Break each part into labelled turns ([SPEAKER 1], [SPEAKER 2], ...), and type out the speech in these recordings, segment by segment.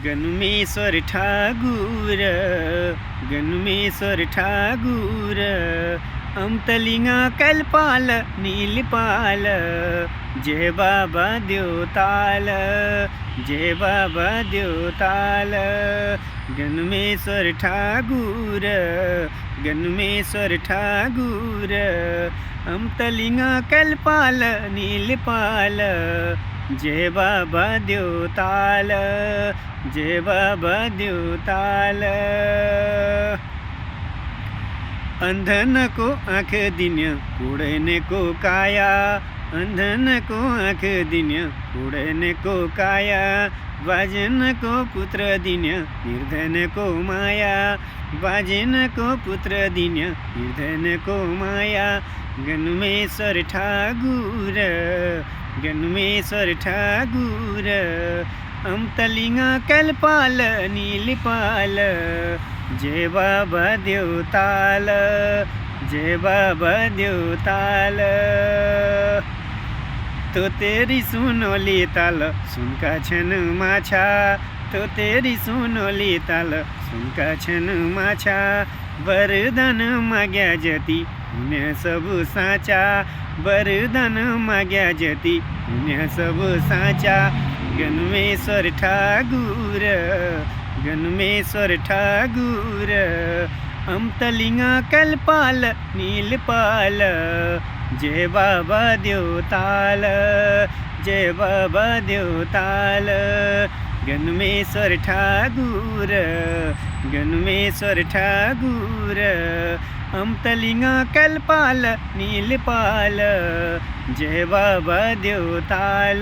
[SPEAKER 1] गणमेश्वर ठाकुर गणमेश्वर ठाकुर अमतलिंगा कल्पाल नीलपाल जय बाबा देवताल जय बाबा देवताल गणमेश्वर ठाकुर गणमेश्वर ठाकुर अमतलिंगा कल्पाल नीलपाल जय बाबा देवताल जय बाबा देवताल अंधन को आँख दिन्य कुड़ने को काया अंधन को आँख दिन्य कुड़ने को काया बाजन को पुत्र दिन्य निर्धन को माया बाजन को पुत्र दिन्य निर्धन को माया गणमेश्वर ठाकुर गणमेश्वर ठाकुर अमतलिंगा कल्पाल नीलपाल जय बाबा देवताल जय बाबा देवताल तो तेरी सुनोली ताल सुनका छन माछा तो तेरी सुनोली ताल सुनका छन माछा वरदान माग्या जती पुण्य सब साचा वरदान माग्या जती पुण्य सब साचा गणमेश्वर ठाकुर गणमेश्वर ठाकुर अमतलिंगा कल्पाल नीलपाल जय बाबा देवताल जय बाबा देवताल गणमेश्वर ठाकुर गणमेश्वर ठाकुर अमतलिंगा कल्पाल नीलपाल जय बाबा देवताल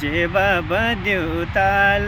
[SPEAKER 1] जय बाबा देवताल।